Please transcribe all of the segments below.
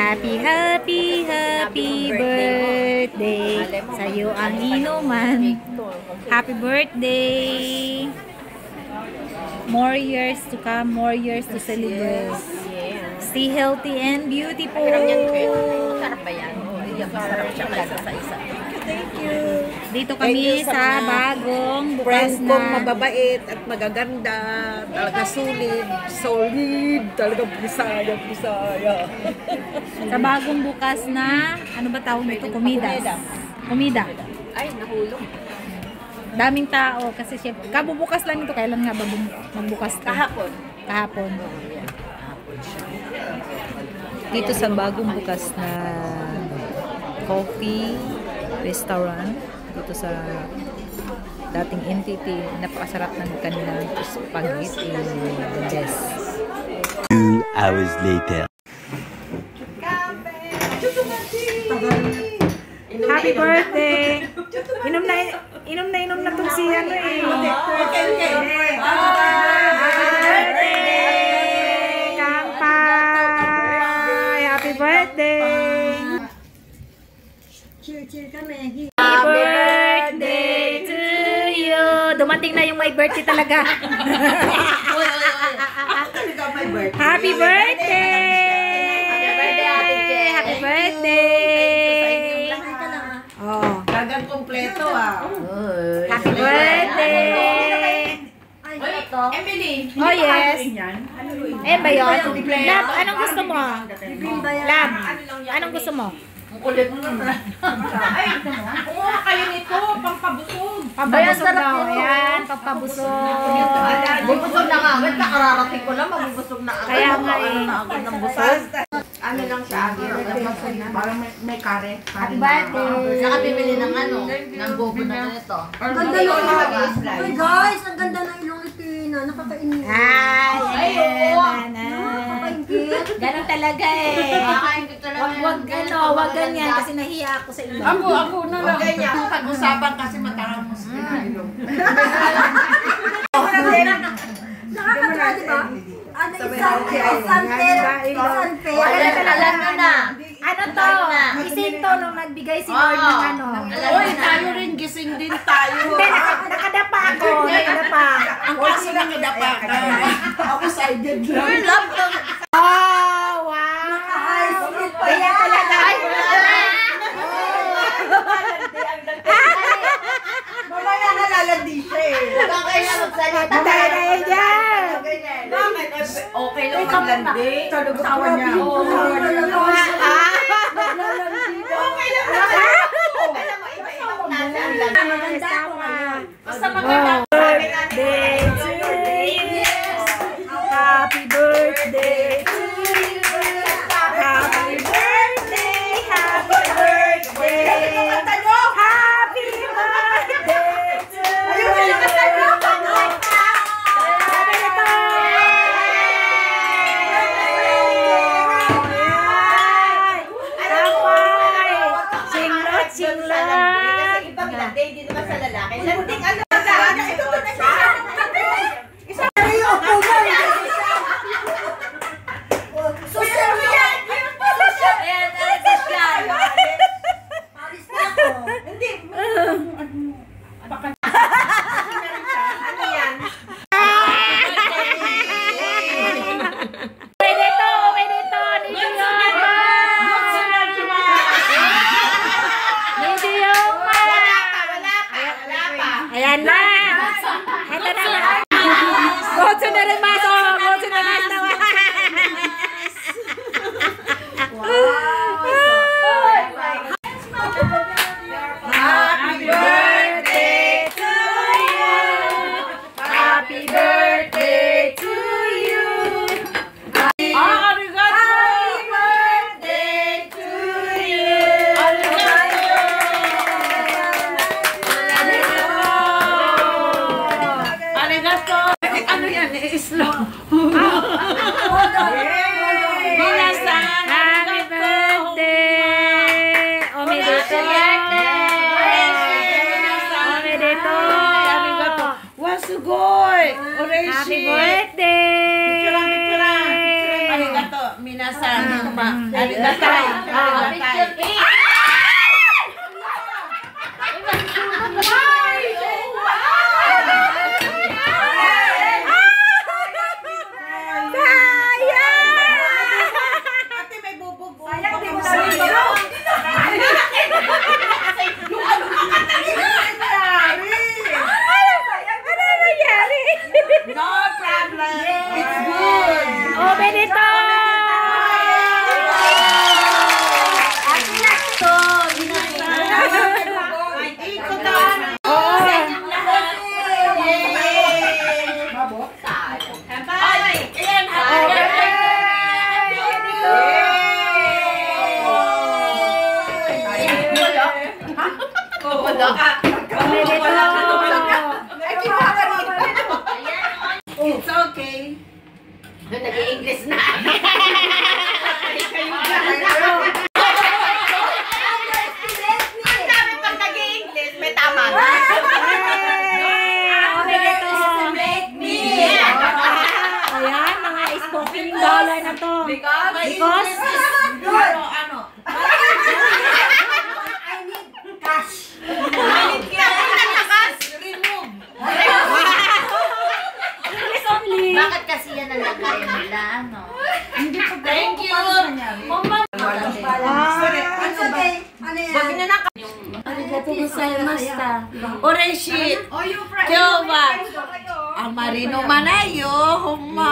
Happy birthday. Sa'yo ang inuman. Happy birthday. More years to come, more years to celebrate. Stay healthy and beautiful. Masarap ba yan? Masarap siya kaysa sa isa. Thank you. Dito kami sa bagong bukas na. Kong mababait at magaganda. Talaga solid. Talagang Bisaya. Sa bagong bukas na, ano ba tawag nito? Komida. Ay, nahulog. Daming tao kasi syempre, kabubukas lang ito. Kailan nga ba magbukas ito? Kahapon. Dito sa bagong bukas na coffee restaurant dito sa dating NTT, napakasarap ng kanilang spaghetti. Yes. 2 hours later. Happy birthday! Inom na itong si ano eh. Happy birthday! Kampay! Happy birthday! Happy birthday to you! Dumating na yung my birthday talaga. Happy birthday! Happy birthday! Oh. Gagang kompleto ah. Happy birthday! Emily! Oh yes. Eh ba yun? Lab, anong gusto mo? Lab, anong gusto mo? Ang kulit mo naman. Ay, kumuha kayo nito, pampabusog. Pampabusog daw. Ayan, pampabusog. Bubusog na nga. Wait, nakararating ko lang, mabubusog na agad. Kaya nga eh. Agad ng busog. Ano lang siya, parang may kare. Happy birthday! Saka bibili ng ano, ng bobo na ito. Ang ganda ng ilong. Ay guys, ang ganda ng ilong ni Tina. Nakakainit. Ay, ayan. Nakakaingit. Ganun talaga eh. Nakakaingit talaga. Wag ganyan kasi nahiya ako sa iba. Ako na lang. Ganyan, pag-usapan kasi mataramos ka ilong. Nakakatawa, di ba? Ano, Alam mo na. Ano to? Gising to nung nagbigay si Lord ng ano. Uy, tayo rin, gising din tayo. Hindi, nakadapa ako. Nakadapa. Ang kaso nakadapa ka. Ako sided lang. Uy, love to. Oh, wow. Kaya talaga. Mamaya nalalandi siya eh. Huwag kayo magsalita. Patay na yun dyan. Bakit? Okay lang maglandi. Sawa niya. Okay lang na. Alam mo, iba-ibang nasa ang landi. Maganda ako nga. Basta maganda. Birthday to you. Happy birthday to you. Happy birthday. Happy birthday. Happy birthday to you. Kasi ibang landi, hindi naman sa lalaki. Landing ano na. Ito to na siya. Isa kayo. Social media. Ayan, social. Paris na ako. Hindi. Ano yan? Pwede to. Hindi yung ayan na. Ito na. Gotso na rin maso. Gotso na maso. Happy birthday to you. Happy birthday to you. Happy birthday to you. Ano yan? Slow. Happy birthday! Omedeto! Omedeto! Wasugoy! Happy birthday! Picture. Arigato. Minasan. Oh, Benito! It's okay. Nag-i-English na. Ang dami pag nag-i-English, may tama na. Ayan, mga spoken dollar na to. Because? Bakit kasi yan ang lagay nila, ano? Thank you. It's okay. Ano yan? Arigatou gozaimashita. Oreshi. Kyowa. Amarino manayo. Homayo.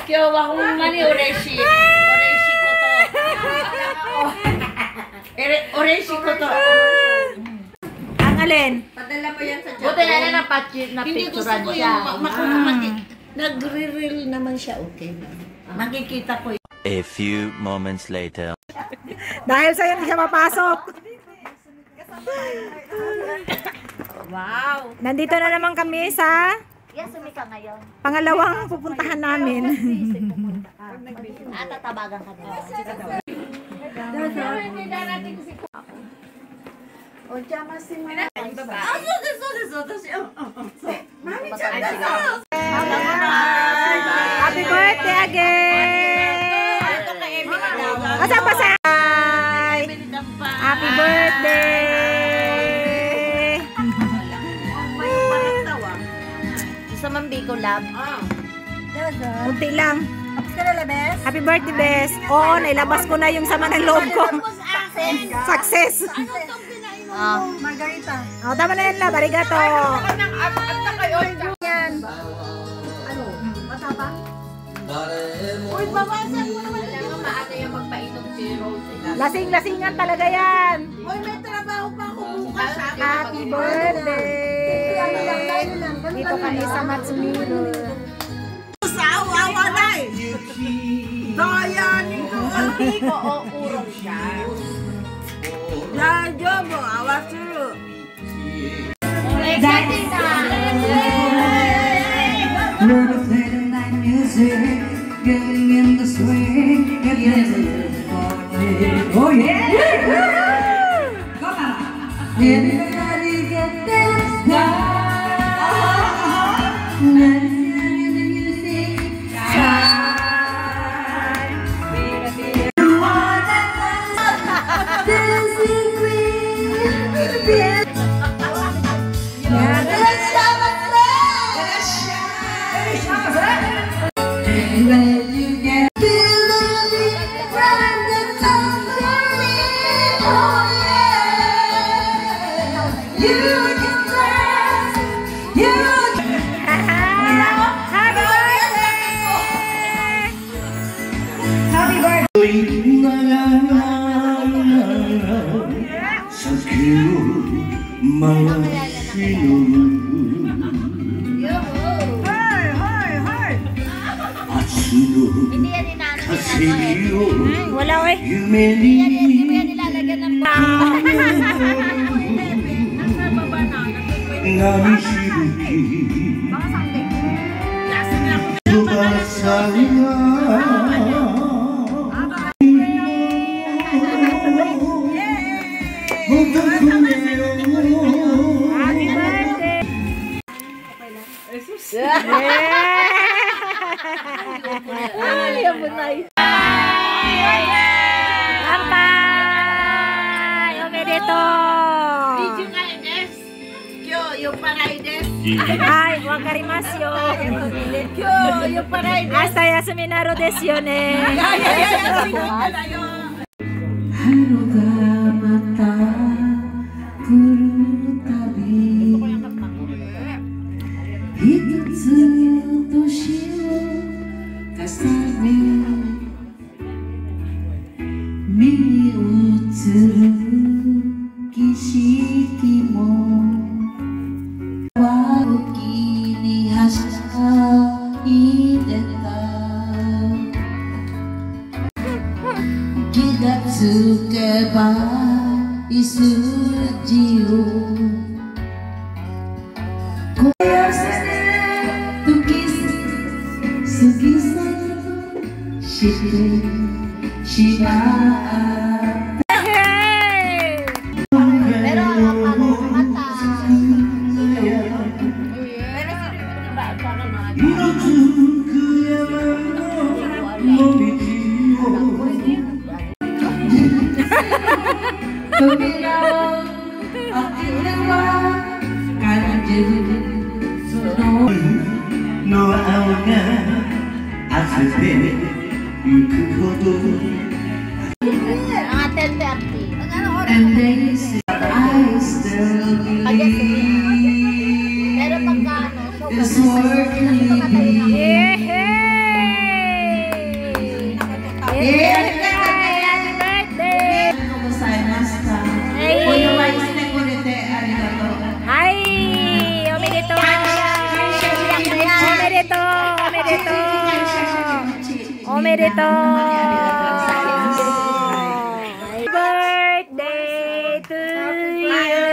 Kyowa homani oreshi. Oreshi koto. Oreshi koto. Ang alin? Padala mo yan sa Buti na lang na-picturean siya. Nagre-reel naman siya, okay. Nakikita ko. A few moments later. Dahil sa'yo hindi siya mapasok. Wow. Nandito na naman kami sa Yes, sumika ngayon. pangalawang pupuntahan namin. Tatabagan ka nila. Happy birthday again! Asa pa sa? Happy birthday! Gusto mong Biko Lab? Unti lang. Tapos ka na, Labes? Happy birthday, Bes. Oo, nailabas ko na yung sama ng loob ko. Success! Margarita. O, tama na yan lang. Arigato! Yan. Ano? Bata pa? Uy, bawasan mo naman. Kailangan maaga yung magpainom si Rose. Lasing-lasingan talaga yan. Uy, may trabaho pa ako bukas. Happy birthday! Dito kami sa Matsumiro. Awa na eh. Dayanin ko. Hindi ko o urong siya. Radyo mo, awa suru. Exciting na! We're playing like music, getting in the swing, getting in the party. Oh yeah! Come on! Everybody get this down. Let's get in the music. You are that dancing queen. When you get feel the beat from the tambourine, oh yeah, you can dance, you can. Happy birthday! Happy birthday! Hindi yan inaano. Wala eh. Hindi mo yan nilalagyan ng Happy birthday! Yeah! Ay, abunay. Kampay! Omedeto! Ay, wakarimasyo. Hasta yasuminaru desu yo ne. Haru ga mata kuru tabi hitotsu toshi wo kasane mini utsuru kishiki mo waoki ni hashideta Kidatsuke isuji wo koyasane tukisu sugisane shite shimata Pero ang mata. Tumiraw ang ginawa kanjeng suno No aoga azute yuku hodo Mga 10:30. and they say I still believe Pero pagka ano, so it's worth living. Yehey! Happy birthday! Gozaimashita. Hey! Oyomaite kurete arigatou. Ay! Omedeto! Omedeto! Omedeto! Omedeto! Happy birthday to you!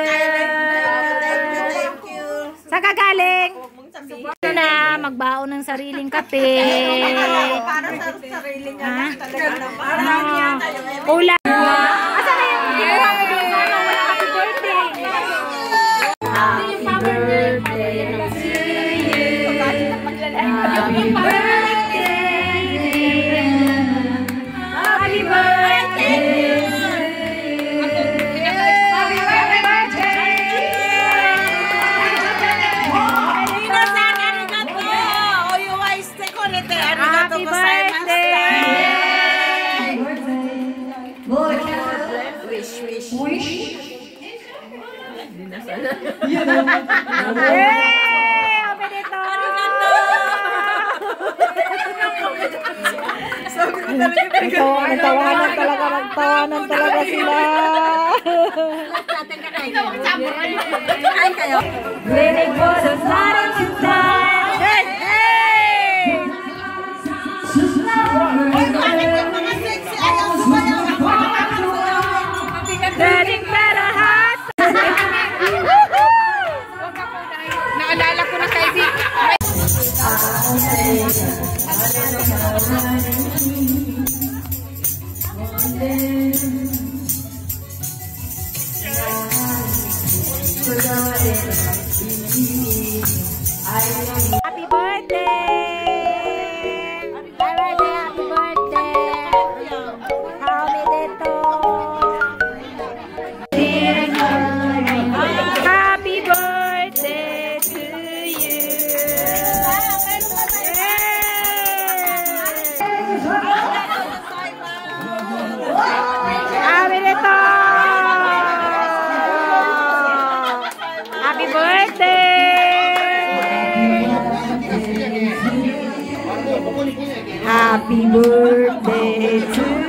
Saan ka galing? Ano na, magbaon ng sariling kape. Para sa sarili niya. Ha? Para Ulan. Asa na yung ginawa mo doon? Sana wala happy birthday. Happy birthday to you. Happy birthday. Happy birthday. Happy Yay! Omedeto! Nagtawanan talaga sila. Rinig ko sa sarang sinta. Hey! Hey! Dating perahat. Naalala ko na kay Vic. Happy birthday! Happy birthday! Omedeto! Happy birthday to you! Omedeto! Happy birthday! Happy birthday to